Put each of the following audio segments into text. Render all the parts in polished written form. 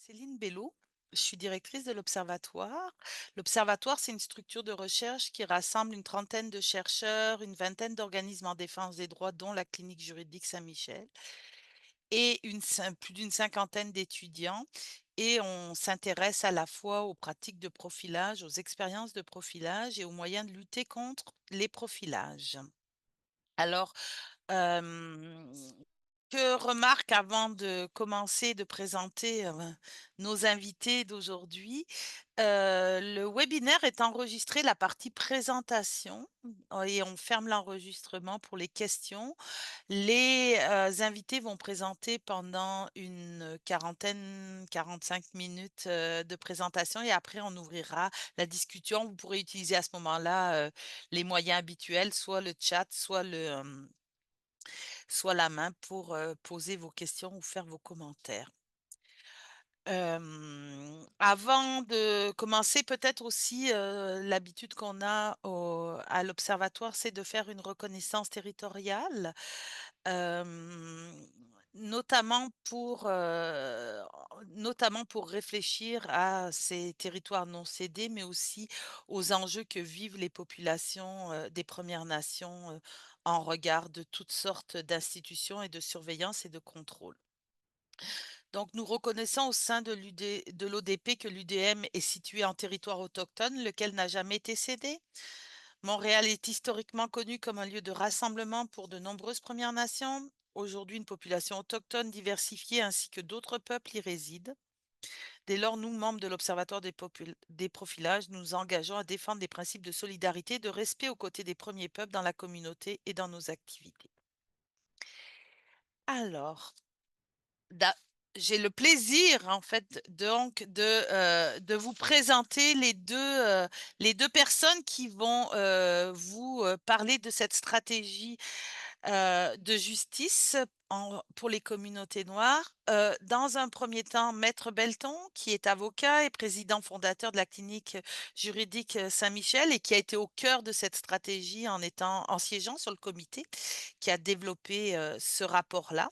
Céline Bello. Je suis directrice de l'Observatoire. L'Observatoire, c'est une structure de recherche qui rassemble une trentaine de chercheurs, une vingtaine d'organismes en défense des droits, dont la clinique juridique Saint-Michel, et plus d'une cinquantaine d'étudiants. Et on s'intéresse à la fois aux pratiques de profilage, aux expériences de profilage et aux moyens de lutter contre les profilages. Alors, euh, que remarque avant de commencer de présenter nos invités d'aujourd'hui, le webinaire est enregistré, la partie présentation, et on ferme l'enregistrement pour les questions. Les invités vont présenter pendant une quarantaine, 45 minutes de présentation et après on ouvrira la discussion. Vous pourrez utiliser à ce moment-là les moyens habituels, soit le chat, soit la main pour poser vos questions ou faire vos commentaires. Avant de commencer, peut-être aussi l'habitude qu'on a à l'Observatoire, c'est de faire une reconnaissance territoriale, euh, notamment pour, euh, notamment pour réfléchir à ces territoires non cédés, mais aussi aux enjeux que vivent les populations des Premières Nations en regard de toutes sortes d'institutions et de surveillance et de contrôle. Donc, nous reconnaissons au sein de l'ODP que l'UDM est situé en territoire autochtone, lequel n'a jamais été cédé. Montréal est historiquement connu comme un lieu de rassemblement pour de nombreuses Premières Nations. Aujourd'hui, une population autochtone diversifiée ainsi que d'autres peuples y résident. Dès lors, nous, membres de l'Observatoire des profilages, nous engageons à défendre des principes de solidarité et de respect aux côtés des premiers peuples dans la communauté et dans nos activités. Alors, Da- j'ai le plaisir, en fait, donc, de vous présenter les deux personnes qui vont vous parler de cette stratégie de justice pour les communautés noires. Dans un premier temps, Maître Belton, qui est avocat et président fondateur de la clinique juridique Saint-Michel et qui a été au cœur de cette stratégie en siégeant sur le comité qui a développé ce rapport-là,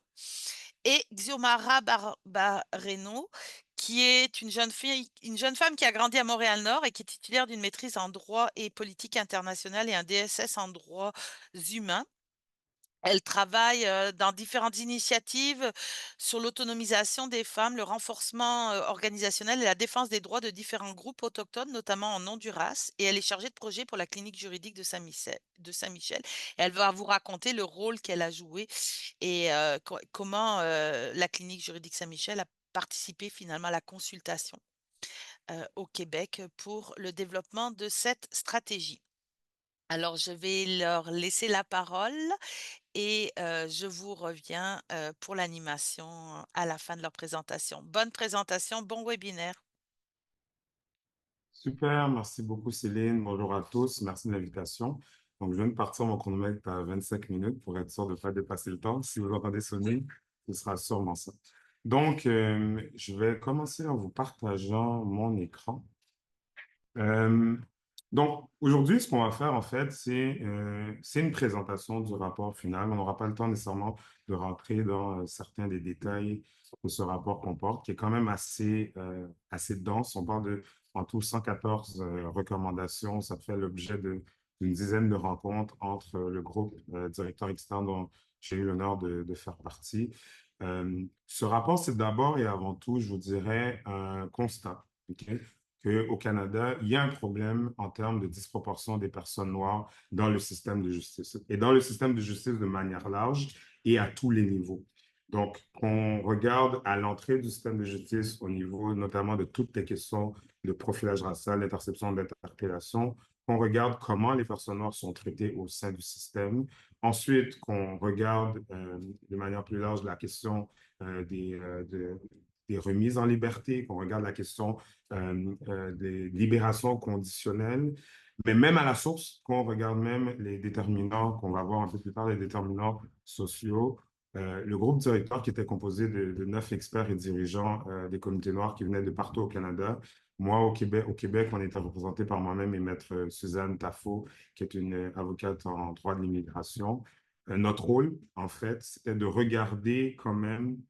et Xiomara Barreno, qui est une jeune femme qui a grandi à Montréal-Nord et qui est titulaire d'une maîtrise en droit et politique internationale et un DSS en droits humains. Elle travaille dans différentes initiatives sur l'autonomisation des femmes, le renforcement organisationnel et la défense des droits de différents groupes autochtones, notamment en Honduras. Et elle est chargée de projet pour la clinique juridique de Saint-Michel. Et elle va vous raconter le rôle qu'elle a joué et comment la clinique juridique Saint-Michel a participé finalement à la consultation au Québec pour le développement de cette stratégie. Alors, je vais leur laisser la parole et je vous reviens pour l'animation à la fin de leur présentation. Bonne présentation, bon webinaire. Super, merci beaucoup Céline. Bonjour à tous, merci de l'invitation. Donc, je viens de partir mon chronomètre à 25 minutes pour être sûr de ne pas dépasser le temps. Si vous entendez sonner, ce sera sûrement ça. Donc, je vais commencer en vous partageant mon écran. Euh, donc, aujourd'hui, ce qu'on va faire, en fait, c'est une présentation du rapport final. On n'aura pas le temps nécessairement de rentrer dans certains des détails que ce rapport comporte, qui est quand même assez dense. On parle de, en tout, 114 recommandations. Ça fait l'objet d'une dizaine de rencontres entre le groupe directeur externe dont j'ai eu l'honneur de faire partie. Ce rapport, c'est d'abord et avant tout, je vous dirais, un constat. OK? Qu'au Canada, il y a un problème en termes de disproportion des personnes noires dans le système de justice et dans le système de justice de manière large et à tous les niveaux. Donc, on regarde à l'entrée du système de justice au niveau notamment de toutes les questions de profilage racial, d'interception, d'interpellation, qu'on regarde comment les personnes noires sont traitées au sein du système. Ensuite, qu'on regarde de manière plus large la question des remises en liberté, qu'on regarde la question des libérations conditionnelles, mais même à la source, quand on regarde même les déterminants, qu'on va voir un peu plus tard, les déterminants sociaux, le groupe directeur qui était composé de 9 experts et dirigeants des communautés noires qui venaient de partout au Canada. Moi, au Québec, on était représenté par moi-même et maître Suzanne Taffo, qui est une avocate en droit de l'immigration. Notre rôle, en fait, c'était de regarder quand même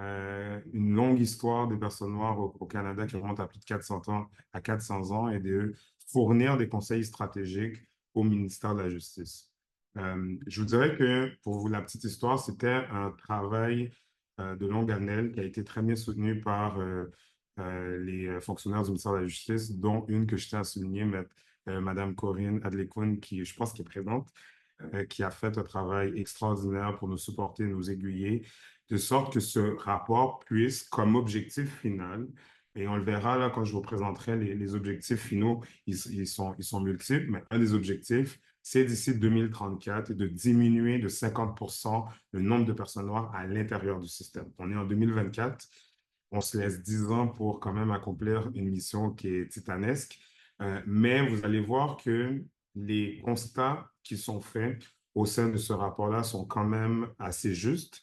une longue histoire des personnes noires au Canada qui remonte à plus de 400 ans, à 400 ans, et de fournir des conseils stratégiques au ministère de la Justice. Je vous dirais que, pour vous, la petite histoire, c'était un travail de longue haleine qui a été très bien soutenu par les fonctionnaires du ministère de la Justice, dont une que je tiens à souligner, Madame Corinne Adlécoun, qui, je pense, qui est présente, qui a fait un travail extraordinaire pour nous supporter, nous aiguiller, de sorte que ce rapport puisse, comme objectif final, et on le verra là quand je vous présenterai les objectifs finaux, ils sont multiples, mais un des objectifs, c'est d'ici 2034 de diminuer de 50% le nombre de personnes noires à l'intérieur du système. On est en 2024, on se laisse 10 ans pour quand même accomplir une mission qui est titanesque, mais vous allez voir que les constats qui sont faits au sein de ce rapport-là sont quand même assez justes.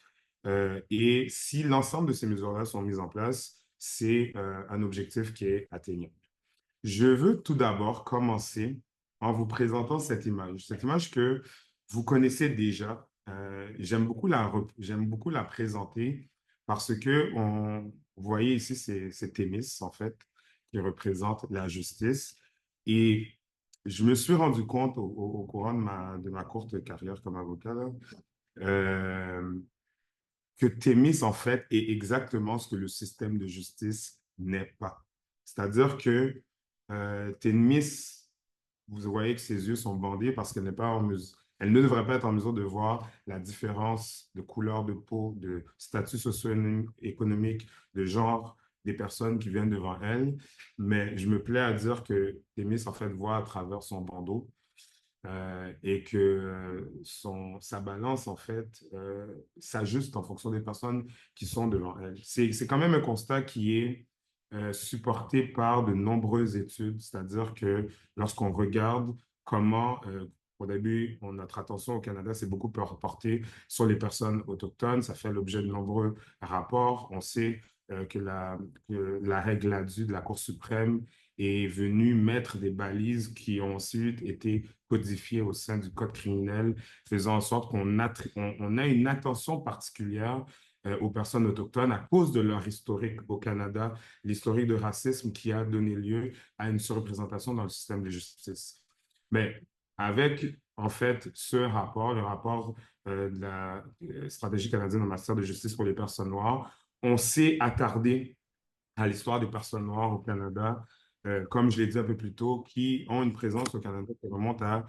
Et si l'ensemble de ces mesures-là sont mises en place, c'est un objectif qui est atteignable. Je veux tout d'abord commencer en vous présentant cette image que vous connaissez déjà. J'aime beaucoup la présenter parce que vous voyez ici, c'est Thémis, en fait, qui représente la justice. Et je me suis rendu compte au courant de ma courte carrière comme avocat, là, euh, que Thémis, en fait, est exactement ce que le système de justice n'est pas. C'est-à-dire que Thémis, vous voyez que ses yeux sont bandés parce qu'elle n'est pas en mesure, elle ne devrait pas être en mesure de voir la différence de couleur de peau, de statut socio-économique, de genre des personnes qui viennent devant elle. Mais je me plais à dire que Thémis, en fait, voit à travers son bandeau et que sa balance, en fait, s'ajuste en fonction des personnes qui sont devant elle. C'est quand même un constat qui est supporté par de nombreuses études, c'est-à-dire que lorsqu'on regarde comment, au début, notre attention au Canada s'est beaucoup portée sur les personnes autochtones, ça fait l'objet de nombreux rapports. On sait que la règle ADU de la Cour suprême est venue mettre des balises qui ont ensuite été codifiées au sein du code criminel, faisant en sorte on a une attention particulière aux personnes autochtones à cause de leur historique au Canada, l'historique de racisme qui a donné lieu à une surreprésentation dans le système de justice. Mais avec, en fait, ce rapport, le rapport de la stratégie canadienne en matière de justice pour les personnes noires, on s'est attardé à l'histoire des personnes noires au Canada, comme je l'ai dit un peu plus tôt, qui ont une présence au Canada qui remonte à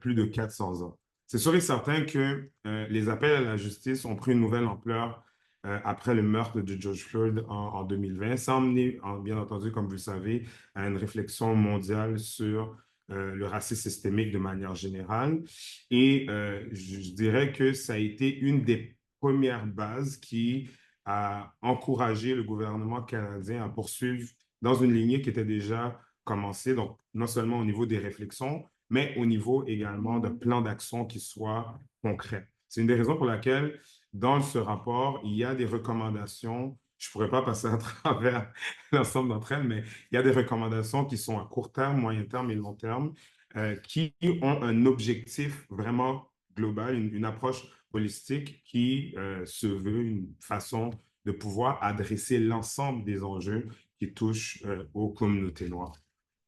plus de 400 ans. C'est sûr et certain que les appels à la justice ont pris une nouvelle ampleur après le meurtre de George Floyd en 2020. Ça a emmené, bien entendu, comme vous le savez, à une réflexion mondiale sur le racisme systémique de manière générale. Et je dirais que ça a été une des premières bases qui a encouragé le gouvernement canadien à poursuivre dans une lignée qui était déjà commencée, donc non seulement au niveau des réflexions, mais au niveau également de plans d'action qui soient concrets. C'est une des raisons pour laquelle, dans ce rapport, il y a des recommandations. Je ne pourrais pas passer à travers l'ensemble d'entre elles, mais il y a des recommandations qui sont à court terme, moyen terme et long terme, qui ont un objectif vraiment global, une approche holistique qui se veut une façon de pouvoir adresser l'ensemble des enjeux qui touchent aux communautés noires.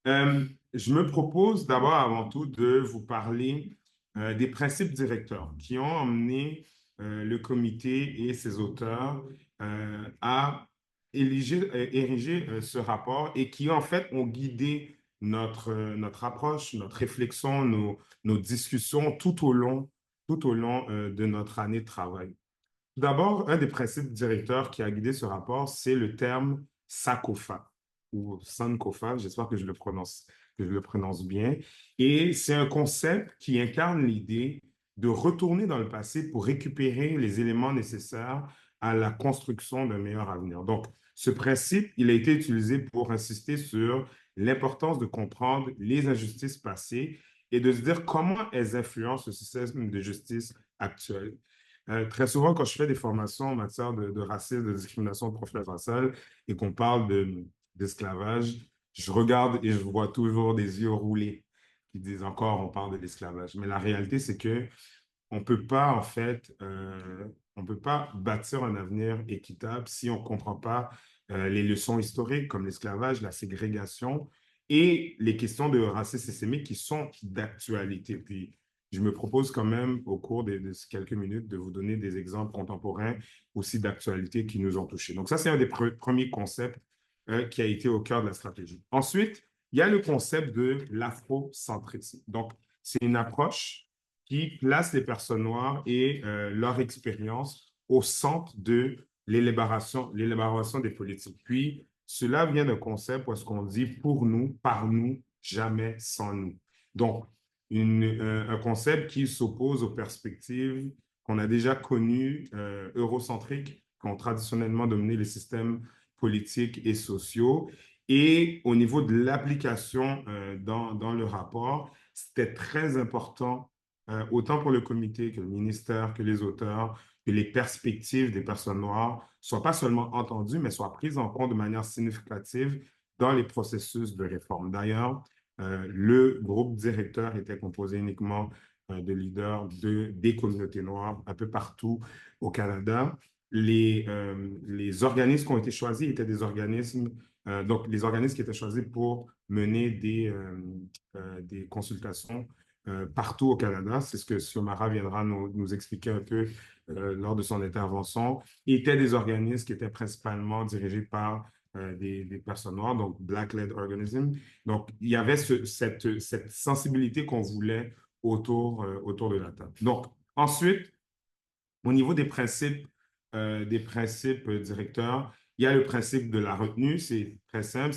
Je me propose d'abord, avant tout, de vous parler des principes directeurs qui ont emmené le comité et ses auteurs à ériger ce rapport et qui, en fait, ont guidé notre approche, notre réflexion, nos discussions tout au long de notre année de travail. Tout d'abord, un des principes directeurs qui a guidé ce rapport, c'est le terme SACOFA ou Sankofa, j'espère que je le prononce bien. Et c'est un concept qui incarne l'idée de retourner dans le passé pour récupérer les éléments nécessaires à la construction d'un meilleur avenir. Donc, ce principe, il a été utilisé pour insister sur l'importance de comprendre les injustices passées et de se dire comment elles influencent le système de justice actuel. Très souvent, quand je fais des formations en matière de racisme, de discrimination, de profil racial et qu'on parle d'esclavage, je regarde et je vois toujours des yeux roulés qui disent encore on parle de l'esclavage. Mais la réalité, c'est que on peut pas, en fait, on peut pas bâtir un avenir équitable si on ne comprend pas les leçons historiques comme l'esclavage, la ségrégation et les questions de racisme systémique qui sont d'actualité. Puis, je me propose quand même, au cours de ces quelques minutes, de vous donner des exemples contemporains aussi d'actualité qui nous ont touchés. Donc, ça, c'est un des premiers concepts qui a été au cœur de la stratégie. Ensuite, il y a le concept de l'afrocentrisme. Donc, c'est une approche qui place les personnes noires et leur expérience au centre de l'élaboration des politiques. Puis, cela vient d'un concept où est-ce qu'on dit pour nous, par nous, jamais sans nous. Donc, un concept qui s'oppose aux perspectives qu'on a déjà connues, eurocentriques, qui ont traditionnellement dominé les systèmes politiques et sociaux. Et au niveau de l'application dans le rapport, c'était très important, autant pour le comité que le ministère, que les auteurs, que les perspectives des personnes noires soient pas seulement entendues, mais soient prises en compte de manière significative dans les processus de réforme. D'ailleurs, le groupe directeur était composé uniquement de leaders des communautés noires un peu partout au Canada. Les organismes qui ont été choisis étaient des organismes, donc les organismes qui étaient choisis pour mener des consultations partout au Canada. C'est ce que Xiomara viendra nous expliquer un peu lors de son intervention. Étaient des organismes qui étaient principalement dirigés par des personnes noires, donc Black-led organism. Donc, il y avait cette sensibilité qu'on voulait autour de la table. Donc, ensuite, au niveau des principes directeurs, il y a le principe de la retenue, c'est très simple,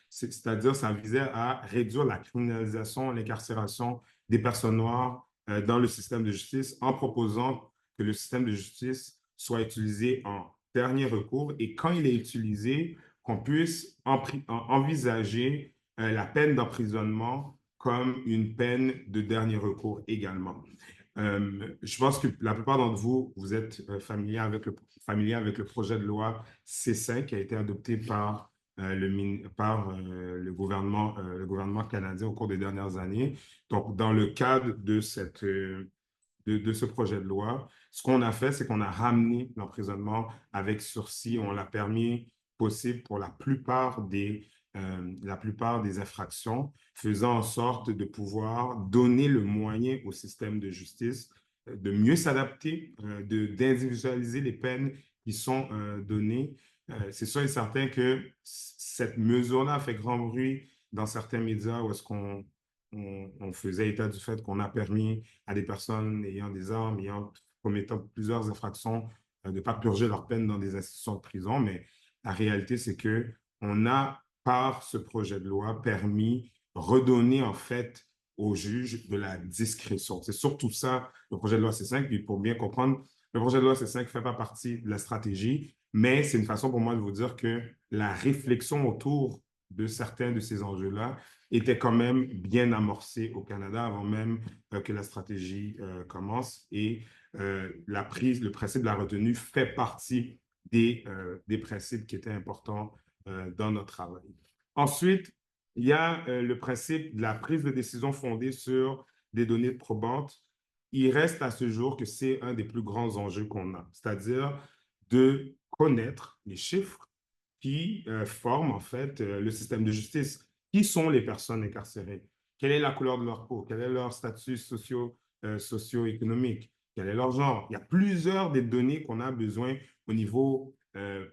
c'est-à-dire ça visait à réduire la criminalisation, l'incarcération des personnes noires dans le système de justice en proposant que le système de justice soit utilisé en dernier recours et quand il est utilisé, qu'on puisse envisager la peine d'emprisonnement comme une peine de dernier recours également. Je pense que la plupart d'entre vous, vous êtes familier avec le projet de loi C5 qui a été adopté par, le gouvernement canadien au cours des dernières années. Donc, dans le cadre de ce projet de loi, ce qu'on a fait, c'est qu'on a ramené l'emprisonnement avec sursis. On l'a permis possible pour la plupart des infractions, faisant en sorte de pouvoir donner le moyen au système de justice de mieux s'adapter, d'individualiser les peines qui sont données. C'est sûr et certain que cette mesure-là a fait grand bruit dans certains médias où est-ce on faisait état du fait qu'on a permis à des personnes ayant des armes, commettant plusieurs infractions, de ne pas purger leur peine dans des institutions de prison, mais la réalité, c'est que on a, par ce projet de loi, permis redonner en fait aux juges de la discrétion. C'est surtout ça, le projet de loi C5. Puis pour bien comprendre, le projet de loi C5 ne fait pas partie de la stratégie, mais c'est une façon pour moi de vous dire que la réflexion autour de certains de ces enjeux-là était quand même bien amorcée au Canada avant même que la stratégie commence. Et le principe de la retenue fait partie des principes qui étaient importants dans notre travail. Ensuite, il y a le principe de la prise de décision fondée sur des données probantes. Il reste à ce jour que c'est un des plus grands enjeux qu'on a, c'est-à-dire de connaître les chiffres qui forment en fait le système de justice. Qui sont les personnes incarcérées? Quelle est la couleur de leur peau? Quel est leur statut socio-économique? Quel est leur genre? Il y a plusieurs des données qu'on a besoin au niveau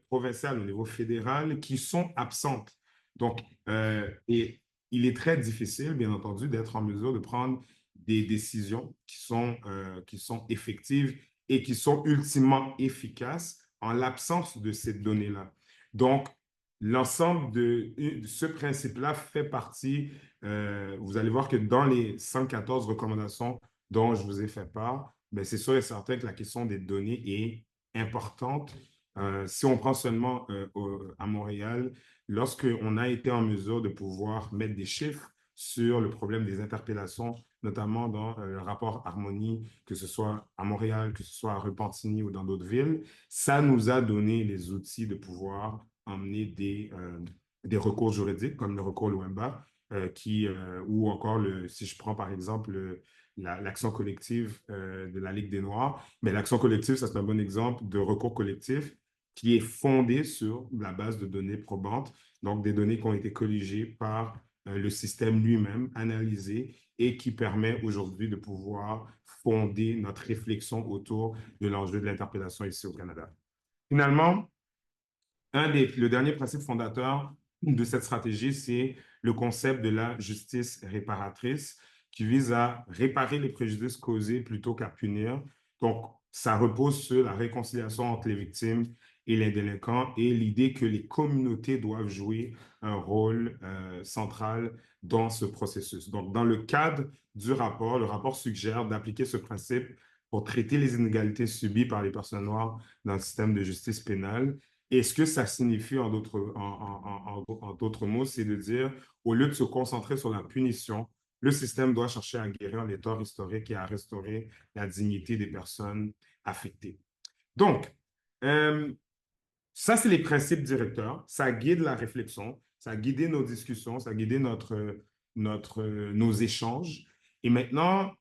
provincial, au niveau fédéral, qui sont absentes. Donc, et il est très difficile, bien entendu, d'être en mesure de prendre des décisions qui sont effectives et qui sont ultimement efficaces en l'absence de ces données-là. Donc, l'ensemble de ce principe-là fait partie, vous allez voir que dans les 114 recommandations dont je vous ai fait part, ben c'est sûr et certain que la question des données est importante. Si on prend seulement à Montréal, lorsqu'on a été en mesure de pouvoir mettre des chiffres sur le problème des interpellations, notamment dans le rapport Harmonie, que ce soit à Montréal, que ce soit à Repentigny ou dans d'autres villes, ça nous a donné les outils de pouvoir emmener des recours juridiques comme le recours Loemba, ou encore, si je prends par exemple l'action collective de la Ligue des Noirs. Mais l'action collective, ça c'est un bon exemple de recours collectif qui est fondé sur la base de données probantes, donc des données qui ont été colligées par le système lui-même, analysées, et qui permet aujourd'hui de pouvoir fonder notre réflexion autour de l'enjeu de l'interpellation ici au Canada. Finalement, le dernier principe fondateur de cette stratégie, c'est le concept de la justice réparatrice qui vise à réparer les préjudices causés plutôt qu'à punir. Donc, ça repose sur la réconciliation entre les victimes et les délinquants et l'idée que les communautés doivent jouer un rôle central dans ce processus. Donc, dans le cadre du rapport, le rapport suggère d'appliquer ce principe pour traiter les inégalités subies par les personnes noires dans le système de justice pénale. Et ce que ça signifie en d'autres mots, c'est de dire, au lieu de se concentrer sur la punition, le système doit chercher à guérir les torts historiques et à restaurer la dignité des personnes affectées. Donc, euh, ça, c'est les principes directeurs. Ça guide la réflexion, ça a guidé nos discussions, ça a guidé nos échanges. Et maintenant,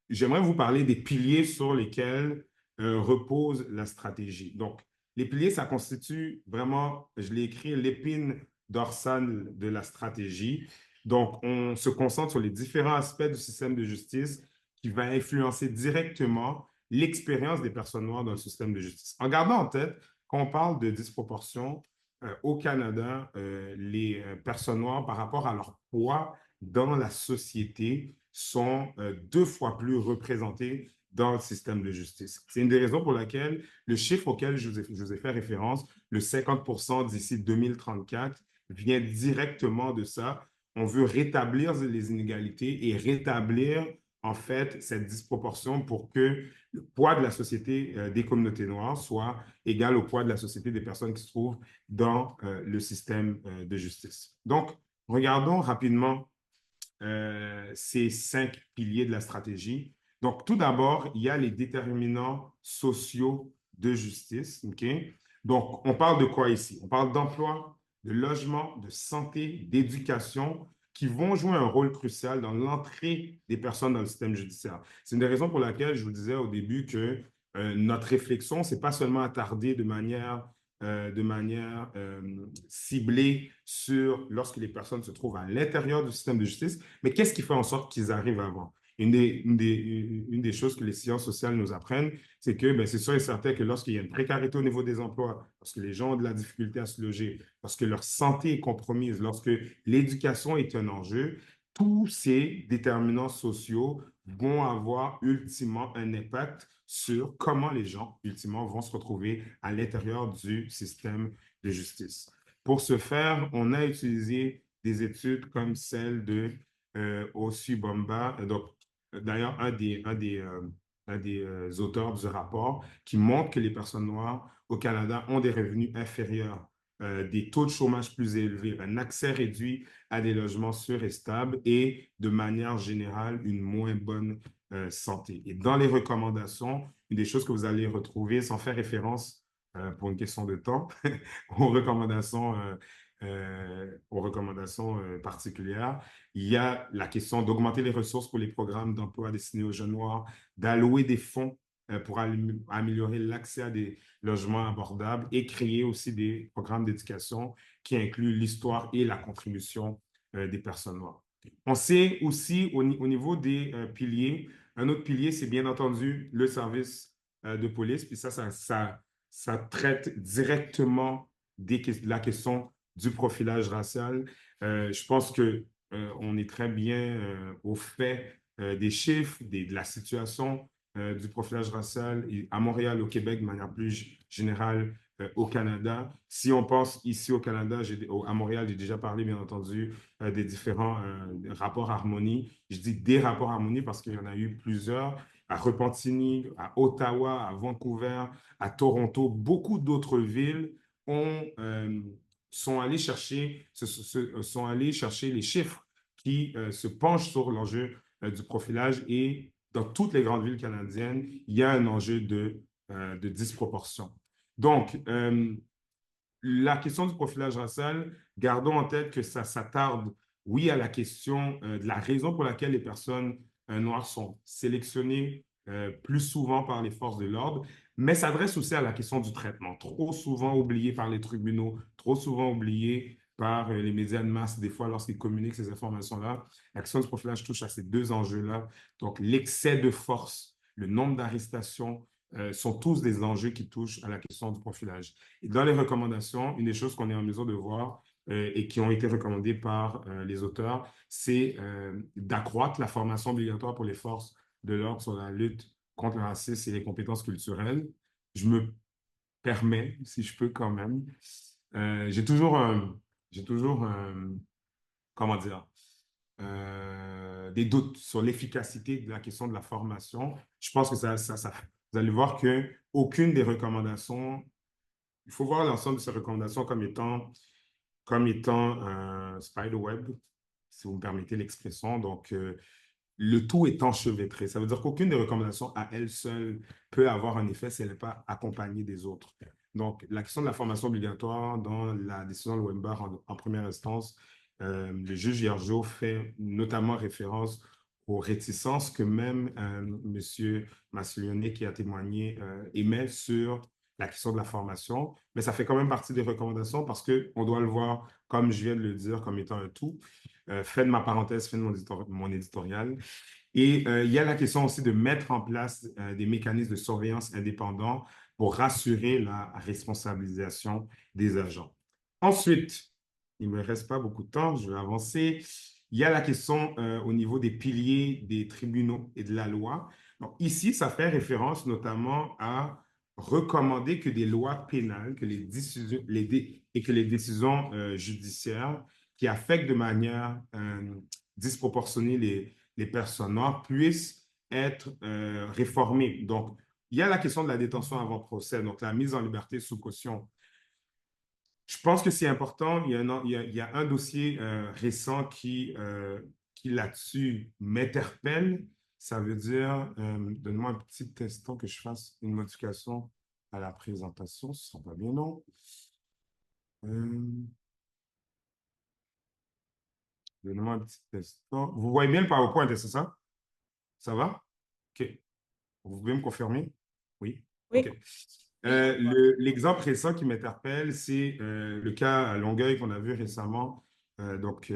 j'aimerais vous parler des piliers sur lesquels repose la stratégie. Donc, les piliers, ça constitue vraiment, je l'ai écrit, l'épine dorsale de la stratégie. Donc, on se concentre sur les différents aspects du système de justice qui va influencer directement l'expérience des personnes noires dans le système de justice. En gardant en tête, quand on parle de disproportion au Canada, les personnes noires par rapport à leur poids dans la société sont 2 fois plus représentées dans le système de justice. C'est une des raisons pour laquelle le chiffre auquel je vous ai fait référence, le 50% d'ici 2034, vient directement de ça. On veut rétablir les inégalités et rétablir en fait cette disproportion pour que le poids de la société des communautés noires soit égal au poids de la société des personnes qui se trouvent dans le système de justice. Donc, regardons rapidement ces 5 piliers de la stratégie. Donc, tout d'abord, il y a les déterminants sociaux de justice. Okay? Donc, on parle de quoi ici? On parle d'emploi, de logement, de santé, d'éducation, qui vont jouer un rôle crucial dans l'entrée des personnes dans le système judiciaire. C'est une des raisons pour laquelle je vous disais au début que notre réflexion, c'est pas seulement attardée de manière ciblée sur lorsque les personnes se trouvent à l'intérieur du système de justice, mais qu'est-ce qui fait en sorte qu'ils arrivent avant? Une des choses que les sciences sociales nous apprennent, c'est que ben, c'est sûr et certain que lorsqu'il y a une précarité au niveau des emplois, lorsque les gens ont de la difficulté à se loger, lorsque leur santé est compromise, lorsque l'éducation est un enjeu, tous ces déterminants sociaux vont avoir ultimement un impact sur comment les gens, ultimement, vont se retrouver à l'intérieur du système de justice. Pour ce faire, on a utilisé des études comme celle de Ossu Bomba, donc d'ailleurs un des auteurs du rapport, qui montre que les personnes noires au Canada ont des revenus inférieurs, des taux de chômage plus élevés, un accès réduit à des logements sûrs et stables et, de manière générale, une moins bonne santé. Et dans les recommandations, une des choses que vous allez retrouver, sans faire référence pour une question de temps, aux recommandations particulières, il y a la question d'augmenter les ressources pour les programmes d'emploi destinés aux jeunes noirs, d'allouer des fonds pour améliorer l'accès à des logements abordables et créer aussi des programmes d'éducation qui incluent l'histoire et la contribution des personnes noires. On sait aussi au niveau des piliers, un autre pilier, c'est bien entendu le service de police, puis ça traite directement de la question du profilage racial. Je pense que on est très bien au fait des chiffres, de la situation du profilage racial à Montréal, au Québec, de manière plus générale, au Canada. Si on pense ici au Canada, à Montréal, j'ai déjà parlé, bien entendu, des différents rapports harmonie. Je dis des rapports harmonie parce qu'il y en a eu plusieurs à Repentigny, à Ottawa, à Vancouver, à Toronto. Beaucoup d'autres villes ont, sont allés chercher les chiffres qui se penchent sur l'enjeu du profilage et dans toutes les grandes villes canadiennes, il y a un enjeu de disproportion. Donc, la question du profilage racial, gardons en tête que ça s'attarde, oui, à la question de la raison pour laquelle les personnes noirs sont sélectionnés plus souvent par les forces de l'ordre, mais s'adresse aussi à la question du traitement, trop souvent oublié par les tribunaux, trop souvent oublié par les médias de masse, des fois lorsqu'ils communiquent ces informations-là. La question du profilage touche à ces deux enjeux-là. Donc, l'excès de force, le nombre d'arrestations, sont tous des enjeux qui touchent à la question du profilage. Et dans les recommandations, une des choses qu'on est en mesure de voir et qui ont été recommandées par les auteurs, c'est d'accroître la formation obligatoire pour les forces de l'ordre sur la lutte contre le racisme et les compétences culturelles. Je me permets, si je peux quand même, j'ai toujours comment dire, des doutes sur l'efficacité de la question de la formation. Je pense que vous allez voir que aucune des recommandations, il faut voir l'ensemble de ces recommandations comme étant un spider web, si vous me permettez l'expression. Donc, le tout est enchevêtré. Ça veut dire qu'aucune des recommandations à elle seule peut avoir un effet si elle n'est pas accompagnée des autres. Donc, la question de la formation obligatoire dans la décision de Wembar en première instance, le juge Hiergeau fait notamment référence aux réticences que même M. Massillonnet, qui a témoigné, émet sur la question de la formation. Mais ça fait quand même partie des recommandations parce qu'on doit le voir, comme je viens de le dire, comme étant un tout. Fin de ma parenthèse, fin de mon éditorial. Et il y a la question aussi de mettre en place des mécanismes de surveillance indépendants pour rassurer la responsabilisation des agents. Ensuite, il ne me reste pas beaucoup de temps, je vais avancer. Il y a la question au niveau des piliers des tribunaux et de la loi. Donc, ici, ça fait référence notamment à recommander que des lois pénales et que les décisions judiciaires qui affectent de manière disproportionnée les personnes noires puissent être réformées. Donc, il y a la question de la détention avant procès, donc la mise en liberté sous caution. Je pense que c'est important. Il y a un dossier récent qui là-dessus m'interpelle. Ça veut dire, donne-moi un petit instant que je fasse une modification à la présentation. Ce ne sera pas bien long. Donne-moi un petit instant. Vous voyez bien le PowerPoint, c'est ça? Ça va? OK. Vous pouvez me confirmer? Oui? OK. Oui. Oui. L'exemple récent qui m'interpelle, c'est le cas à Longueuil qu'on a vu récemment. Donc,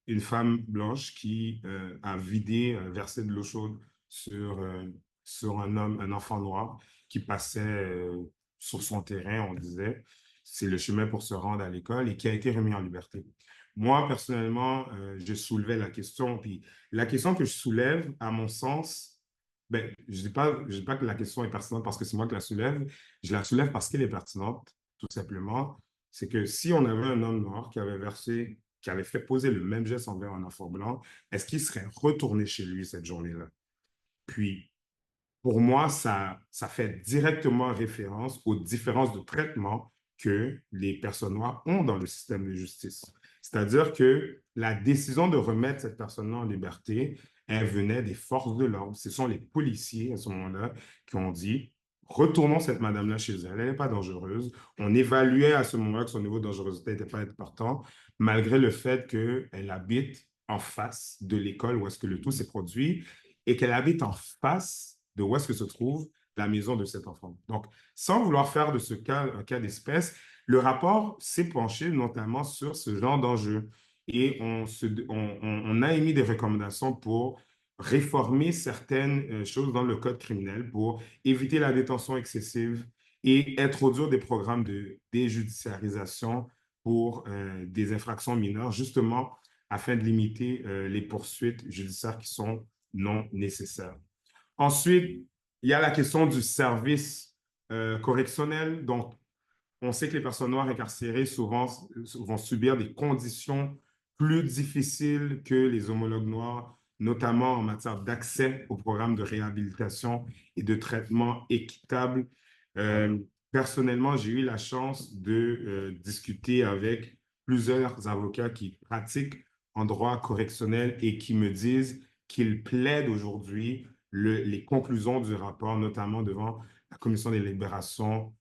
une femme blanche qui a versé de l'eau chaude sur un homme, un enfant noir qui passait sur son terrain, on disait. C'est le chemin pour se rendre à l'école et qui a été remis en liberté. Moi, personnellement, je soulevais la question. Puis la question que je soulève, à mon sens, ben, je dis pas que la question est pertinente parce que c'est moi qui la soulève. Je la soulève parce qu'elle est pertinente, tout simplement. C'est que si on avait un homme noir qui avait fait poser le même geste envers un enfant blanc, est-ce qu'il serait retourné chez lui cette journée-là? Puis, pour moi, ça fait directement référence aux différences de traitement que les personnes noires ont dans le système de justice. C'est-à-dire que la décision de remettre cette personne-là en liberté, elle venait des forces de l'ordre. Ce sont les policiers à ce moment-là qui ont dit, retournons cette madame-là chez elle, elle n'est pas dangereuse. On évaluait à ce moment-là que son niveau de dangerosité n'était pas important, malgré le fait qu'elle habite en face de l'école où est-ce que le tout s'est produit et qu'elle habite en face de où est-ce que se trouve la maison de cet enfant. Donc, sans vouloir faire de ce cas un cas d'espèce, le rapport s'est penché notamment sur ce genre d'enjeu. Et on a émis des recommandations pour réformer certaines choses dans le code criminel pour éviter la détention excessive et introduire des programmes de déjudiciarisation pour des infractions mineures, justement afin de limiter les poursuites judiciaires qui sont non nécessaires. Ensuite, il y a la question du service correctionnel. Donc, on sait que les personnes noires incarcérées souvent vont subir des conditions plus difficiles que les homologues noirs, notamment en matière d'accès au programme de réhabilitation et de traitement équitable. Personnellement, j'ai eu la chance de discuter avec plusieurs avocats qui pratiquent en droit correctionnel et qui me disent qu'ils plaident aujourd'hui les conclusions du rapport, notamment devant la Commission des libérations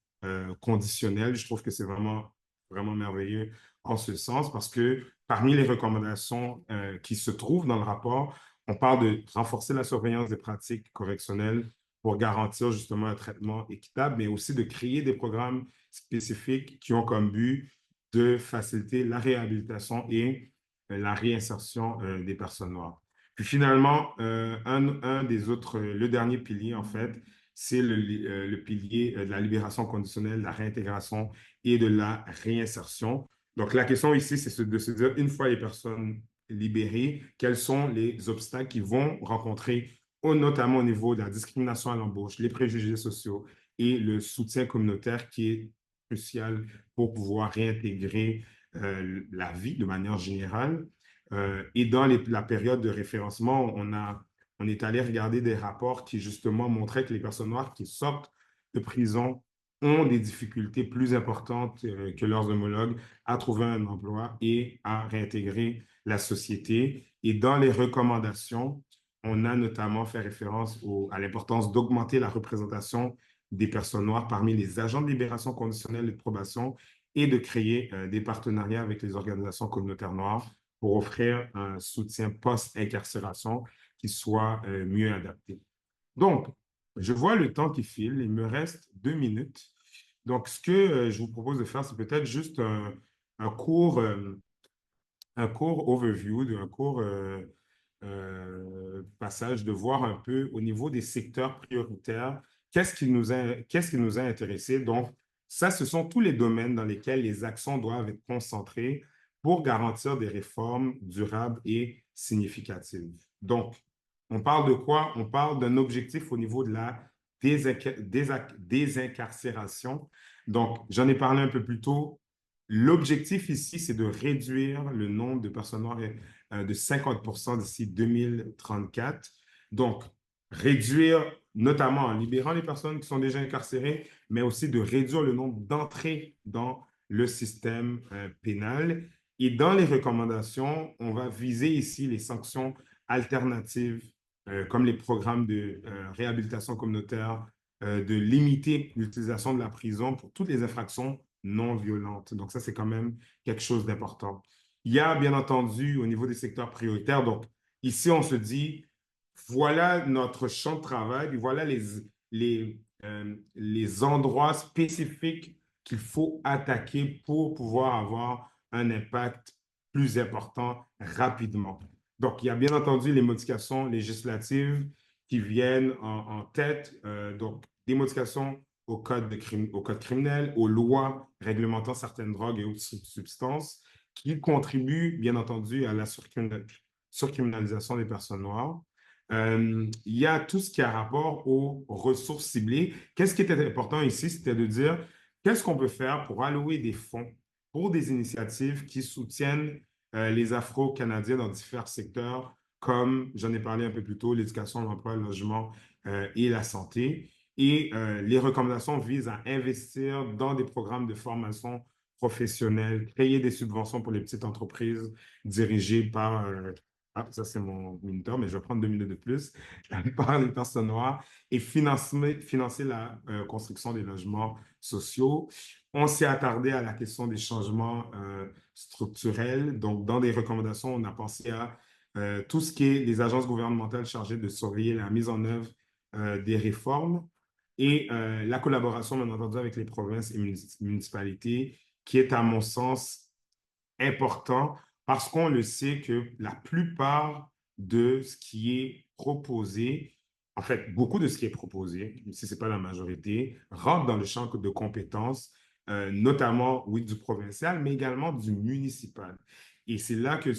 conditionnelles. Je trouve que c'est vraiment, vraiment merveilleux en ce sens parce que parmi les recommandations qui se trouvent dans le rapport, On parle de renforcer la surveillance des pratiques correctionnelles pour garantir justement un traitement équitable, mais aussi de créer des programmes spécifiques qui ont comme but de faciliter la réhabilitation et la réinsertion des personnes noires. Puis finalement, un des autres, le dernier pilier, en fait, c'est le pilier de la libération conditionnelle, de la réintégration et de la réinsertion. Donc, la question ici, c'est de se dire, une fois les personnes libérées, quels sont les obstacles qu'ils vont rencontrer, notamment au niveau de la discrimination à l'embauche, les préjugés sociaux et le soutien communautaire qui est crucial pour pouvoir réintégrer la vie de manière générale. Et dans la période de référencement, on est allé regarder des rapports qui justement montraient que les personnes noires qui sortent de prison ont des difficultés plus importantes que leurs homologues à trouver un emploi et à réintégrer la société. Et dans les recommandations, on a notamment fait référence à l'importance d'augmenter la représentation des personnes noires parmi les agents de libération conditionnelle et de probation et de créer des partenariats avec les organisations communautaires noires pour offrir un soutien post-incarcération qui soit mieux adapté. Donc, je vois le temps qui file, il me reste 2 minutes. Donc, ce que je vous propose de faire, c'est peut-être juste un court, un court overview, un court passage de voir un peu au niveau des secteurs prioritaires, qu'est-ce qui nous a intéressés. Donc, ça, ce sont tous les domaines dans lesquels les actions doivent être concentrées pour garantir des réformes durables et significatives. Donc, on parle de quoi? On parle d'un objectif au niveau de la désincarcération. Donc, j'en ai parlé un peu plus tôt. L'objectif ici, c'est de réduire le nombre de personnes noires de 50% d'ici 2034. Donc, réduire notamment en libérant les personnes qui sont déjà incarcérées, mais aussi de réduire le nombre d'entrées dans le système pénal. Et dans les recommandations, on va viser ici les sanctions alternatives, comme les programmes de réhabilitation communautaire, de limiter l'utilisation de la prison pour toutes les infractions non violentes. Donc, ça, c'est quand même quelque chose d'important. Il y a, bien entendu, au niveau des secteurs prioritaires, donc ici, on se dit, voilà notre champ de travail, voilà les endroits spécifiques qu'il faut attaquer pour pouvoir avoir un impact plus important rapidement. Donc, il y a bien entendu les modifications législatives qui viennent en tête, donc des modifications au code criminel, aux lois réglementant certaines drogues et autres substances qui contribuent, bien entendu, à la surcriminalisation des personnes noires. Il y a tout ce qui a rapport aux ressources ciblées. Qu'est-ce qui était important ici? C'était de dire qu'est-ce qu'on peut faire pour allouer des fonds pour des initiatives qui soutiennent les Afro-Canadiens dans différents secteurs, comme j'en ai parlé un peu plus tôt, l'éducation, l'emploi, le logement et la santé. Et les recommandations visent à investir dans des programmes de formation professionnelle, créer des subventions pour les petites entreprises dirigées par, ça c'est mon minuteur, mais je vais prendre 2 minutes de plus, par les personnes noires et financer la construction des logements sociaux. On s'est attardé à la question des changements structurels. Donc, dans des recommandations, on a pensé à tout ce qui est les agences gouvernementales chargées de surveiller la mise en œuvre des réformes et la collaboration, bien entendu, avec les provinces et municipalités, qui est, à mon sens, important parce qu'on le sait que la plupart de ce qui est proposé, en fait, beaucoup de ce qui est proposé, si ce n'est pas la majorité, rentre dans le champ de compétences, notamment, oui, du provincial, mais également du municipal. Et c'est là que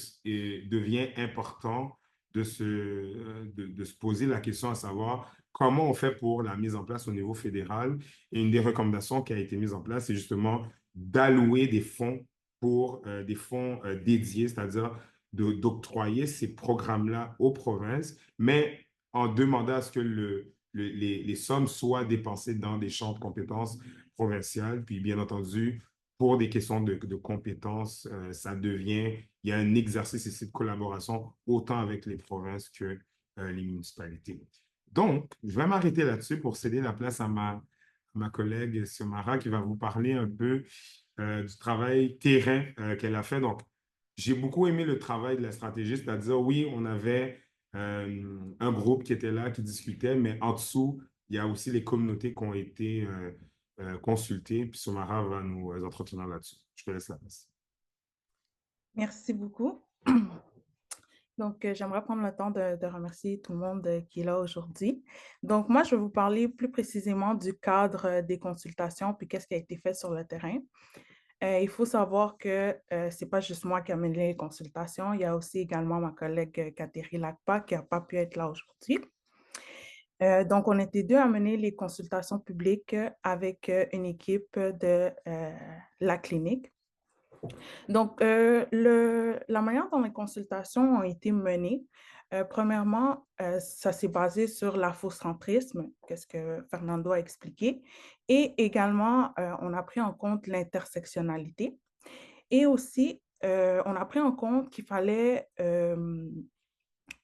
devient important de se poser la question à savoir comment on fait pour la mise en place au niveau fédéral. Et une des recommandations qui a été mise en place, c'est justement d'allouer des fonds pour des fonds dédiés, c'est-à-dire d'octroyer ces programmes-là aux provinces, mais en demandant à ce que les sommes soient dépensées dans des champs de compétences provinciales. Puis, bien entendu, pour des questions de compétences, il y a un exercice ici de collaboration autant avec les provinces que les municipalités. Donc, je vais m'arrêter là-dessus pour céder la place à ma collègue Xiomara qui va vous parler un peu du travail terrain qu'elle a fait. Donc, j'ai beaucoup aimé le travail de la stratégie, c'est-à-dire, oui, on avait un groupe qui était là, qui discutait, mais en dessous, il y a aussi les communautés qui ont été consultées. Puis Somara va nous entretenir là-dessus. Je te laisse la place. Merci beaucoup. Donc, j'aimerais prendre le temps de remercier tout le monde qui est là aujourd'hui. Donc, moi, je vais vous parler plus précisément du cadre des consultations, puis qu'est-ce qui a été fait sur le terrain. Il faut savoir que ce n'est pas juste moi qui ai mené les consultations, il y a aussi également ma collègue Catherine Lacpa qui n'a pas pu être là aujourd'hui. Donc, on était deux à mener les consultations publiques avec une équipe de la clinique. Donc, la manière dont les consultations ont été menées, premièrement, ça s'est basé sur l'aphocentrisme, qu'est-ce que Fernando a expliqué, et également, on a pris en compte l'intersectionnalité. Et aussi, on a pris en compte qu'il fallait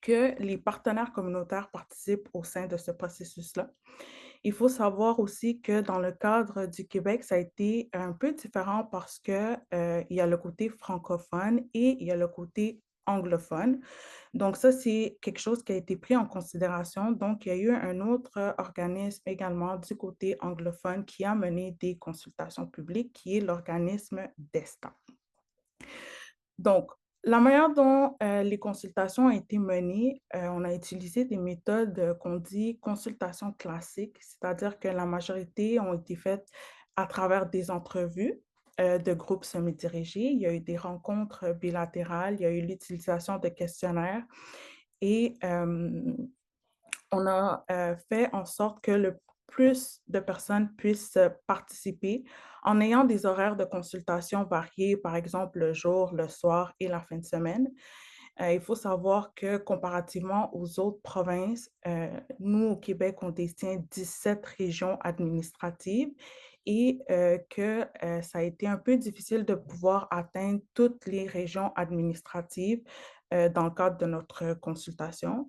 que les partenaires communautaires participent au sein de ce processus-là. Il faut savoir aussi que dans le cadre du Québec, ça a été un peu différent parce que, il y a le côté francophone et il y a le côté anglophone. Donc ça, c'est quelque chose qui a été pris en considération. Donc, il y a eu un autre organisme également du côté anglophone qui a mené des consultations publiques, qui est l'organisme DESTA. Donc, la manière dont les consultations ont été menées, on a utilisé des méthodes qu'on dit consultations classiques, c'est-à-dire que la majorité ont été faites à travers des entrevues de groupes semi-dirigés. Il y a eu des rencontres bilatérales, il y a eu l'utilisation de questionnaires et on a fait en sorte que le plus de personnes puissent participer en ayant des horaires de consultation variés, par exemple le jour, le soir et la fin de semaine. Il faut savoir que comparativement aux autres provinces, nous, au Québec, on détient 17 régions administratives et que ça a été un peu difficile de pouvoir atteindre toutes les régions administratives dans le cadre de notre consultation.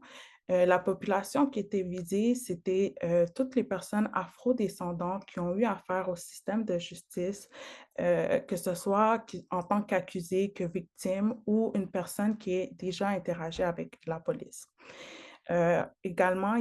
La population qui était visée, c'était toutes les personnes afrodescendantes qui ont eu affaire au système de justice, que ce soit en tant qu'accusé, que victime ou une personne qui est déjà interagi avec la police. Également,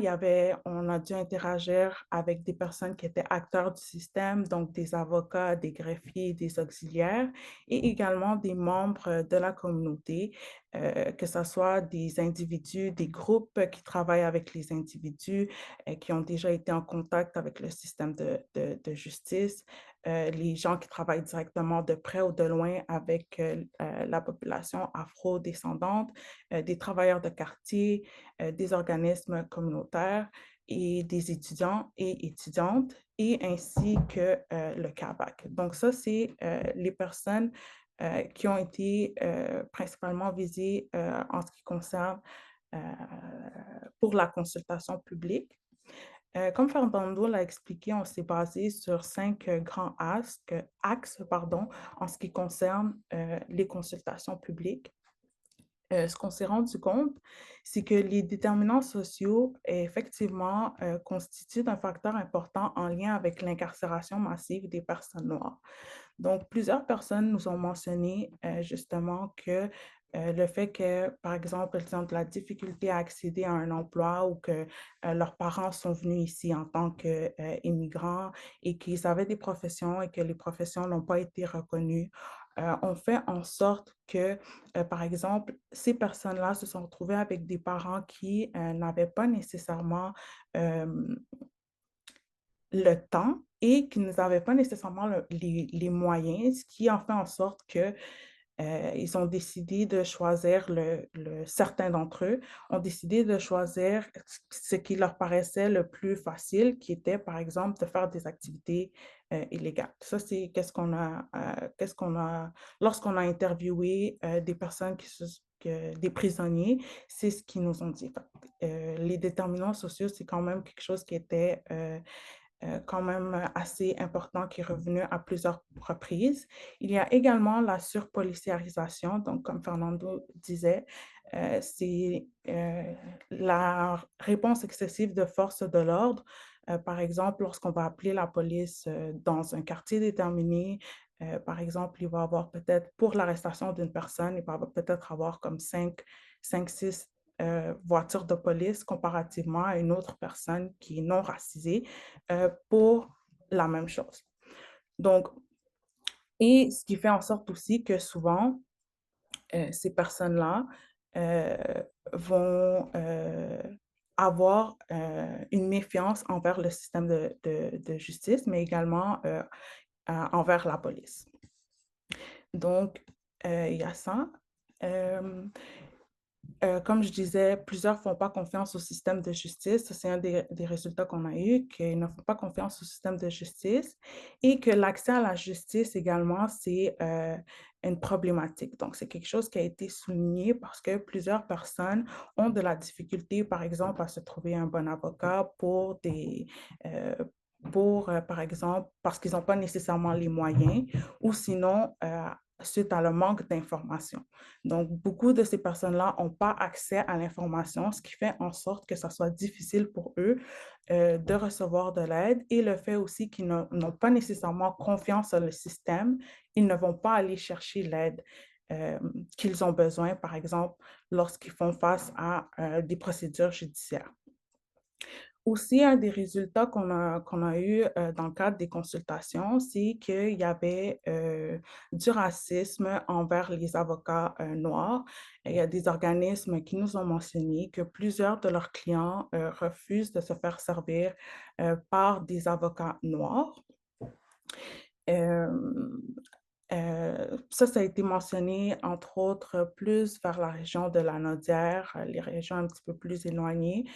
on a dû interagir avec des personnes qui étaient acteurs du système, donc des avocats, des greffiers, des auxiliaires, et également des membres de la communauté, que ce soit des individus, des groupes qui travaillent avec les individus, qui ont déjà été en contact avec le système de justice, les gens qui travaillent directement de près ou de loin avec la population afro-descendante, des travailleurs de quartier, des organismes communautaires et des étudiants et étudiantes, et ainsi que le CABAC. Donc ça, c'est les personnes qui ont été principalement visées en ce qui concerne euh, pour la consultation publique. Comme Fernando l'a expliqué, on s'est basé sur 5 grands axes en ce qui concerne les consultations publiques. Ce qu'on s'est rendu compte, c'est que les déterminants sociaux, effectivement, constituent un facteur important en lien avec l'incarcération massive des personnes noires. Donc, plusieurs personnes nous ont mentionné justement que le fait que, par exemple, ils ont de la difficulté à accéder à un emploi ou que leurs parents sont venus ici en tant qu'immigrants et qu'ils avaient des professions et que les professions n'ont pas été reconnues, ont fait en sorte que, par exemple, ces personnes-là se sont retrouvées avec des parents qui n'avaient pas nécessairement euh, le temps et qui n'avaient pas nécessairement les moyens, ce qui en fait en sorte que ils ont décidé de choisir, certains d'entre eux ont décidé de choisir ce qui leur paraissait le plus facile, qui était, par exemple, de faire des activités illégales. Ça, c'est qu'est-ce qu'on a, lorsqu'on a interviewé des personnes des prisonniers, c'est ce qu'ils nous ont dit. Les déterminants sociaux, c'est quand même quelque chose qui était quand même assez important qui est revenu à plusieurs reprises. Il y a également la surpoliciarisation, donc comme Fernando disait, c'est la réponse excessive de forces de l'ordre. Par exemple, lorsqu'on va appeler la police dans un quartier déterminé, par exemple, il va y avoir peut-être, pour l'arrestation d'une personne, il va peut-être avoir comme 5, 6 voiture de police comparativement à une autre personne qui est non racisée pour la même chose. Donc, et ce qui fait en sorte aussi que souvent, ces personnes-là euh, vont avoir une méfiance envers le système de justice, mais également envers la police. Donc, il y a ça. Euh, comme je disais, plusieurs ne font pas confiance au système de justice. Ça, c'est un des résultats qu'on a eu, qu'ils ne font pas confiance au système de justice et que l'accès à la justice également, c'est une problématique. Donc, c'est quelque chose qui a été souligné parce que plusieurs personnes ont de la difficulté, par exemple, à se trouver un bon avocat par exemple, parce qu'ils n'ont pas nécessairement les moyens ou sinon, suite à le manque d'informations. Donc, beaucoup de ces personnes-là n'ont pas accès à l'information, ce qui fait en sorte que ça soit difficile pour eux de recevoir de l'aide et le fait aussi qu'ils n'ont pas nécessairement confiance dans le système, ils ne vont pas aller chercher l'aide qu'ils ont besoin, par exemple, lorsqu'ils font face à des procédures judiciaires. Aussi, un des résultats qu'on a eu dans le cadre des consultations, c'est qu'il y avait du racisme envers les avocats noirs. Il y a des organismes qui nous ont mentionné que plusieurs de leurs clients refusent de se faire servir par des avocats noirs. Euh, ça a été mentionné, entre autres, plus vers la région de la Naudière, les régions un petit peu plus éloignées.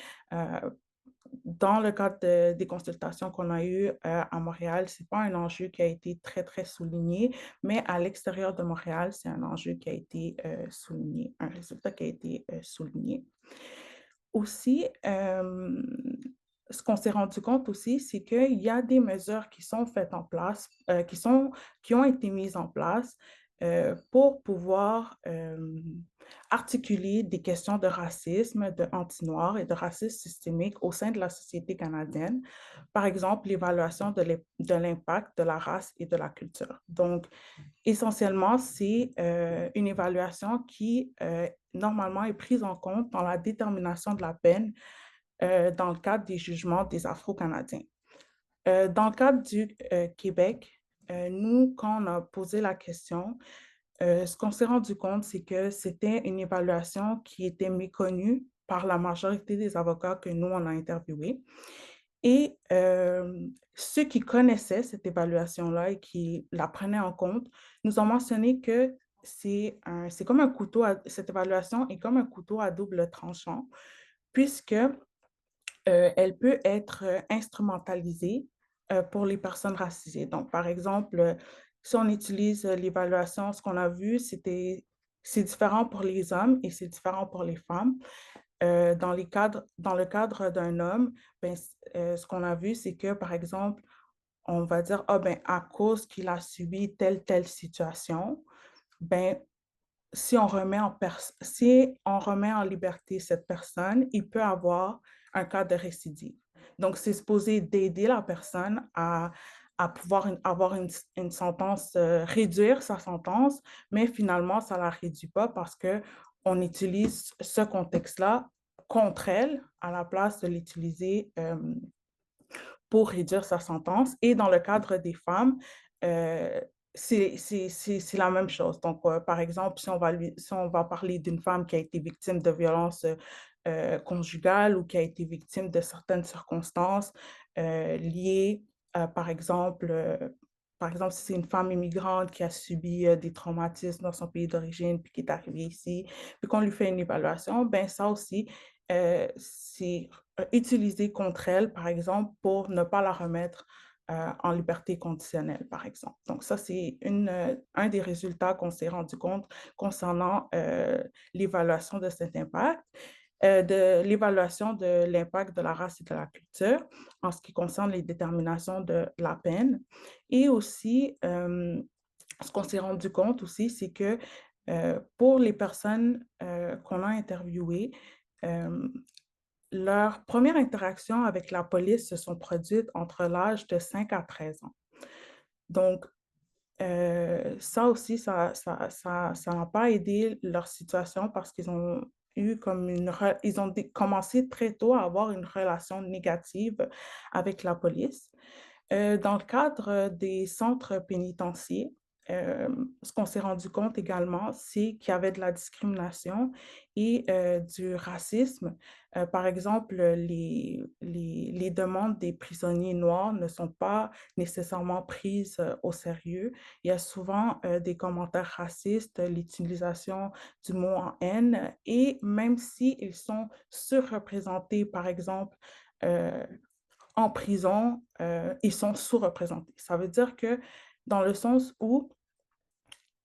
Dans le cadre des consultations qu'on a eues à Montréal, ce n'est pas un enjeu qui a été très, très souligné, mais à l'extérieur de Montréal, c'est un enjeu qui a été souligné, un résultat qui a été souligné. Aussi, ce qu'on s'est rendu compte aussi, c'est qu'il y a des mesures qui sont faites en place, qui ont été mises en place pour pouvoir articuler des questions de racisme, de anti-noir et de racisme systémique au sein de la société canadienne. Par exemple, l'évaluation de l'impact de la race et de la culture. Donc, essentiellement, c'est une évaluation qui, normalement, est prise en compte dans la détermination de la peine dans le cadre des jugements des Afro-Canadiens. Dans le cadre du Québec, nous, quand on a posé la question, ce qu'on s'est rendu compte, c'est que c'était une évaluation qui était méconnue par la majorité des avocats que nous, on a interviewés. Et ceux qui connaissaient cette évaluation-là et qui la prenaient en compte nous ont mentionné que c'est comme un couteau, cette évaluation est comme un couteau à double tranchant, puisque elle peut être instrumentalisée pour les personnes racisées. Donc, par exemple, si on utilise l'évaluation, ce qu'on a vu, c'est différent pour les hommes et c'est différent pour les femmes. Dans le cadre d'un homme, ben, ce qu'on a vu, c'est que, par exemple, on va dire, ah, ben, à cause qu'il a subi telle situation, ben, si on remet en liberté cette personne, il peut avoir un cas de récidive. Donc, c'est supposé d'aider la personne à pouvoir avoir une sentence, réduire sa sentence, mais finalement, ça ne la réduit pas parce qu'on utilise ce contexte-là contre elle à la place de l'utiliser pour réduire sa sentence. Et dans le cadre des femmes, c'est la même chose. Donc, par exemple, si on va parler d'une femme qui a été victime de violences conjugales ou qui a été victime de certaines circonstances liées, par exemple, si c'est une femme immigrante qui a subi des traumatismes dans son pays d'origine, puis qui est arrivée ici, puis qu'on lui fait une évaluation, ben ça aussi, c'est utilisé contre elle, par exemple, pour ne pas la remettre en liberté conditionnelle, par exemple. Donc, ça, c'est un des résultats qu'on s'est rendu compte concernant l'évaluation de cet impact, de l'évaluation de l'impact de la race et de la culture en ce qui concerne les déterminations de la peine. Et aussi, ce qu'on s'est rendu compte aussi, c'est que pour les personnes qu'on a interviewées, leurs premières interactions avec la police se sont produites entre l'âge de 5 à 13 ans. Donc, ça aussi, ça n'a pas aidé leur situation parce qu'ils ont eu comme ils ont commencé très tôt à avoir une relation négative avec la police. Dans le cadre des centres pénitentiaires, ce qu'on s'est rendu compte également, c'est qu'il y avait de la discrimination et du racisme. Par exemple, les demandes des prisonniers noirs ne sont pas nécessairement prises au sérieux. Il y a souvent des commentaires racistes, l'utilisation du mot en haine, et même s'ils sont surreprésentés, par exemple, euh, en prison, ils sont sous-représentés. Ça veut dire que dans le sens où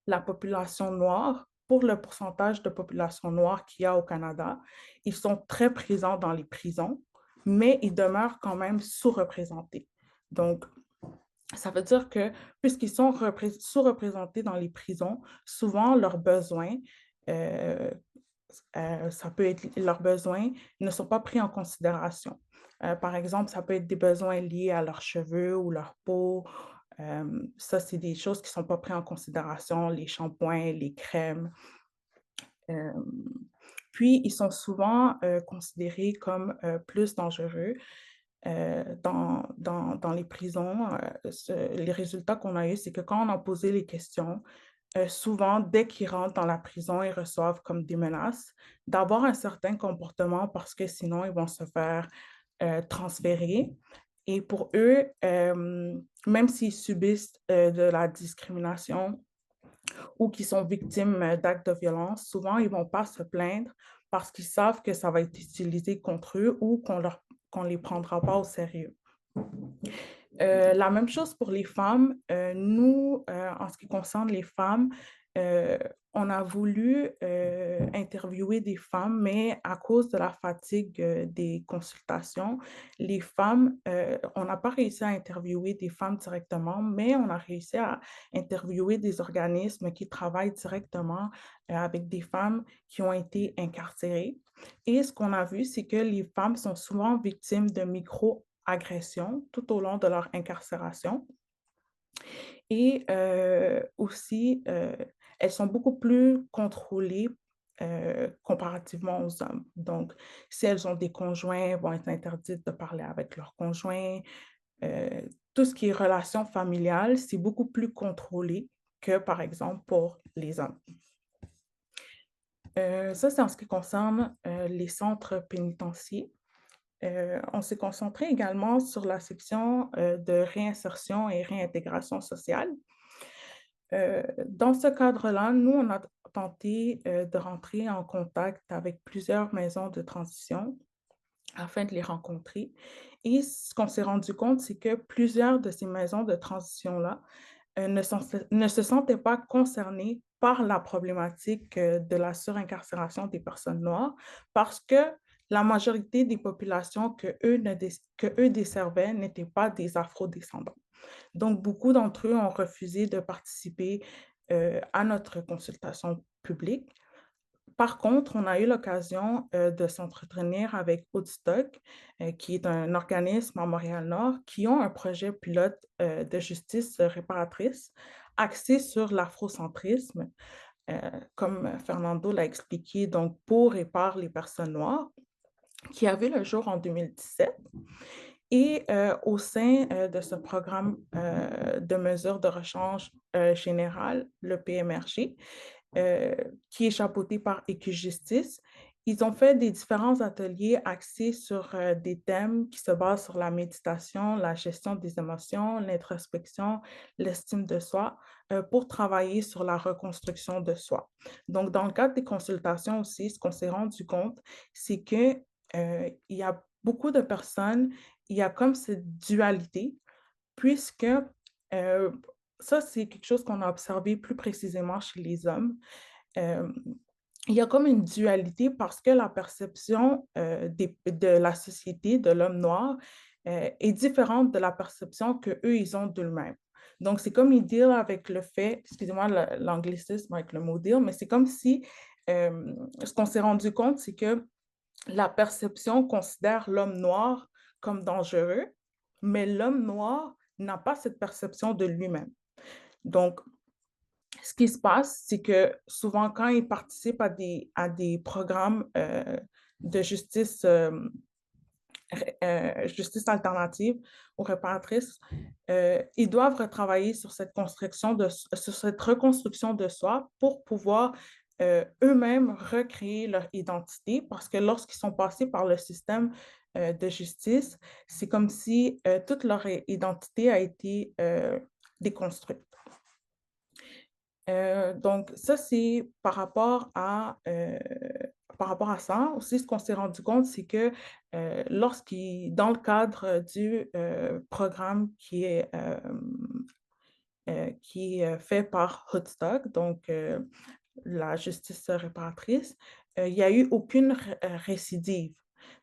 la population noire, pour le pourcentage de population noire qu'il y a au Canada, ils sont très présents dans les prisons, mais ils demeurent quand même sous-représentés. Donc, ça veut dire que puisqu'ils sont sous-représentés dans les prisons, souvent leurs besoins, euh, ça peut être leurs besoins ne sont pas pris en considération. Par exemple, ça peut être des besoins liés à leurs cheveux ou leur peau. Ça, c'est des choses qui ne sont pas prises en considération, les shampoings, les crèmes. Euh, Puis, ils sont souvent considérés comme plus dangereux dans les prisons. Les résultats qu'on a eus, c'est que quand on a posé les questions, souvent, dès qu'ils rentrent dans la prison, ils reçoivent comme des menaces d'avoir un certain comportement parce que sinon, ils vont se faire transférer. Et pour eux, même s'ils subissent de la discrimination ou qu'ils sont victimes d'actes de violence, souvent, ils ne vont pas se plaindre parce qu'ils savent que ça va être utilisé contre eux ou qu'on ne les prendra pas au sérieux. La même chose pour les femmes. Nous, en ce qui concerne les femmes, euh, on a voulu interviewer des femmes, mais à cause de la fatigue des consultations, les femmes, on n'a pas réussi à interviewer des femmes directement, mais on a réussi à interviewer des organismes qui travaillent directement avec des femmes qui ont été incarcérées. Et ce qu'on a vu, c'est que les femmes sont souvent victimes de micro-agressions tout au long de leur incarcération. Et aussi, elles sont beaucoup plus contrôlées comparativement aux hommes. Donc, si elles ont des conjoints, elles vont être interdites de parler avec leurs conjoints. Euh, Tout ce qui est relations familiales, c'est beaucoup plus contrôlé que, par exemple, pour les hommes. Ça, c'est en ce qui concerne les centres pénitentiaires. On s'est concentré également sur la section de réinsertion et réintégration sociale. Dans ce cadre-là, nous, on a tenté de rentrer en contact avec plusieurs maisons de transition afin de les rencontrer. Et ce qu'on s'est rendu compte, c'est que plusieurs de ces maisons de transition-là ne se sentaient pas concernées par la problématique de la surincarcération des personnes noires parce que la majorité des populations que eux desservaient n'étaient pas des afro-descendants. Donc, beaucoup d'entre eux ont refusé de participer à notre consultation publique. Par contre, on a eu l'occasion de s'entretenir avec Woodstock, qui est un organisme à Montréal-Nord, qui ont un projet pilote de justice réparatrice axé sur l'afrocentrisme, comme Fernando l'a expliqué, donc pour et par les personnes noires, qui a vu le jour en 2017. Et au sein de ce programme de mesures de rechange général, le PMRG, qui est chapeauté par Équijustice, ils ont fait des différents ateliers axés sur des thèmes qui se basent sur la méditation, la gestion des émotions, l'introspection, l'estime de soi, pour travailler sur la reconstruction de soi. Donc, dans le cadre des consultations aussi, ce qu'on s'est rendu compte, c'est qu'il y a beaucoup de personnes, il y a comme cette dualité, puisque ça, c'est quelque chose qu'on a observé plus précisément chez les hommes. Euh, il y a comme une dualité parce que la perception de la société, de l'homme noir, est différente de la perception qu'eux, ils ont d'eux-mêmes. Donc, c'est comme ils deal avec le fait, excusez-moi l'anglicisme avec le mot deal, mais c'est comme si ce qu'on s'est rendu compte, c'est que la perception considère l'homme noir comme dangereux, mais l'homme noir n'a pas cette perception de lui-même. Donc, ce qui se passe, c'est que souvent, quand ils participent à des programmes de justice, justice alternative ou réparatrice, ils doivent retravailler sur cette sur cette reconstruction de soi pour pouvoir eux-mêmes recréer leur identité, parce que lorsqu'ils sont passés par le système de justice, c'est comme si toute leur identité a été déconstruite. Donc ça, c'est par rapport à ça. Aussi, ce qu'on s'est rendu compte, c'est que, dans le cadre du, programme qui est fait par Hoodstock, donc la justice réparatrice, il y a eu aucune récidive.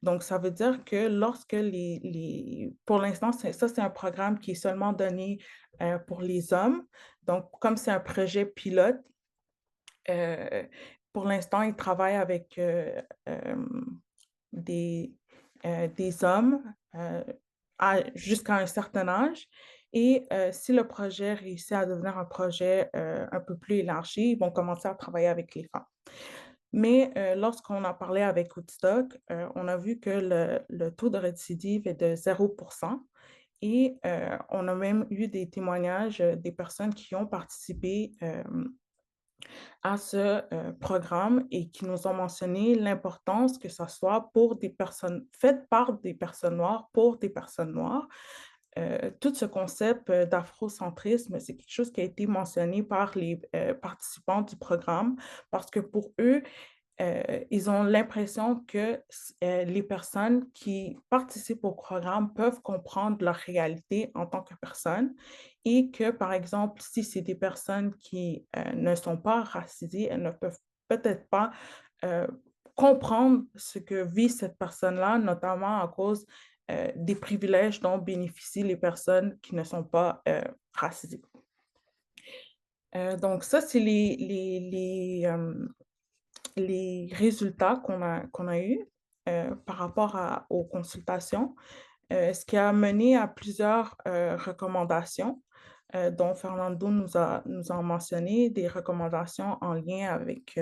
Donc ça veut dire que lorsque les pour l'instant, c'est un programme qui est seulement donné, pour les hommes. Donc comme c'est un projet pilote, Heu, pour l'instant, il travaille avec, des, des hommes, jusqu'à un certain âge, et si le projet réussit à devenir un projet, un peu plus élargi, ils vont commencer à travailler avec les femmes. Mais lorsqu'on a parlé avec Woodstock, on a vu que le taux de récidive est de 0%, et on a même eu des témoignages, des personnes qui ont participé, à ce programme, et qui nous ont mentionné l'importance que ça soit pour des personnes faites par des personnes noires, pour des personnes noires. Tout ce concept d'afrocentrisme, c'est quelque chose qui a été mentionné par les participants du programme, parce que pour eux, ils ont l'impression que les personnes qui participent au programme peuvent comprendre leur réalité en tant que personne, et que, par exemple, si c'est des personnes qui ne sont pas racisées, elles ne peuvent peut-être pas euh, comprendre ce que vit cette personne-là, notamment à cause des privilèges dont bénéficient les personnes qui ne sont pas racisées. Donc ça, c'est les résultats qu'on a eus par rapport aux consultations, ce qui a mené à plusieurs recommandations, dont Fernando nous a mentionné, des recommandations en lien avec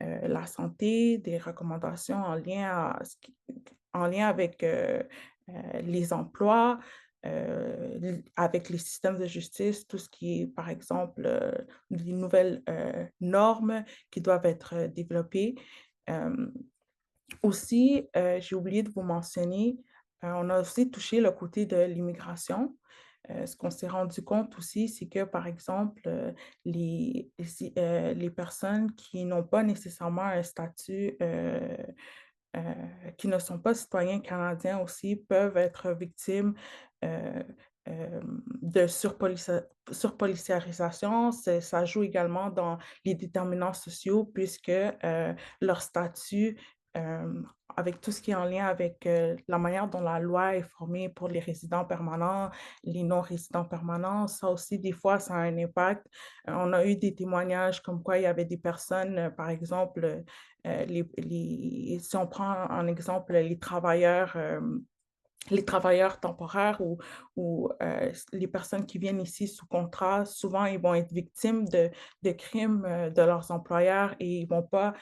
la santé, des recommandations en lien avec les emplois, avec les systèmes de justice, tout ce qui est, par exemple, les nouvelles normes qui doivent être développées. Euh, Aussi, j'ai oublié de vous mentionner, on a aussi touché le côté de l'immigration. Ce qu'on s'est rendu compte aussi, c'est que, par exemple, les personnes qui n'ont pas nécessairement un statut, qui ne sont pas citoyens canadiens aussi, peuvent être victimes euh, de surpoliciarisation. Ça joue également dans les déterminants sociaux, puisque leur statut, euh, avec tout ce qui est en lien avec la manière dont la loi est formée pour les résidents permanents, les non-résidents permanents, ça aussi, des fois, ça a un impact. On a eu des témoignages comme quoi il y avait des personnes, par exemple, si on prend en exemple les travailleurs temporaires, ou les personnes qui viennent ici sous contrat, souvent ils vont être victimes de crimes de leurs employeurs, et ils ne vont pas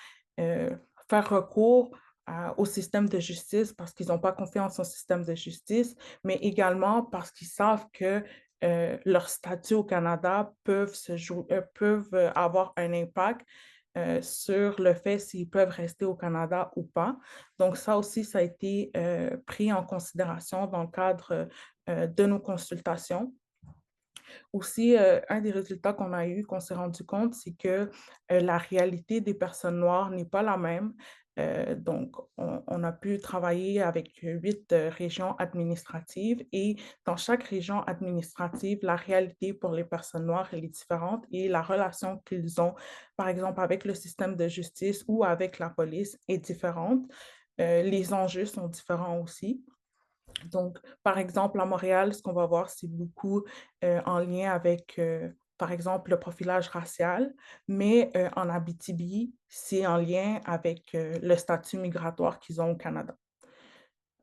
euh, faire recours au système de justice parce qu'ils n'ont pas confiance au système de justice, mais également parce qu'ils savent que leur statut au Canada peuvent avoir un impact sur le fait s'ils peuvent rester au Canada ou pas. Donc ça aussi, ça a été pris en considération dans le cadre de nos consultations. Aussi, un des résultats qu'on a eu, qu'on s'est rendu compte, c'est que la réalité des personnes noires n'est pas la même. Donc, on a pu travailler avec 8 régions administratives, et dans chaque région administrative, la réalité pour les personnes noires, elle est différente, et la relation qu'ils ont, par exemple, avec le système de justice ou avec la police est différente. Les enjeux sont différents aussi. Donc, par exemple, à Montréal, ce qu'on va voir, c'est beaucoup en lien avec, par exemple, le profilage racial, mais en Abitibi, c'est en lien avec le statut migratoire qu'ils ont au Canada.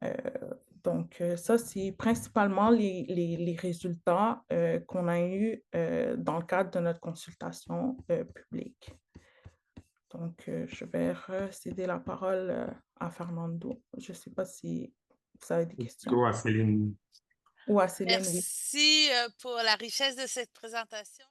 Euh, Donc, ça, c'est principalement les résultats qu'on a eus dans le cadre de notre consultation publique. Donc, je vais céder la parole à Fernando. Je ne sais pas si vous avez des questions. Plutôt à Céline. Ou à Céline, oui. Merci pour la richesse de cette présentation.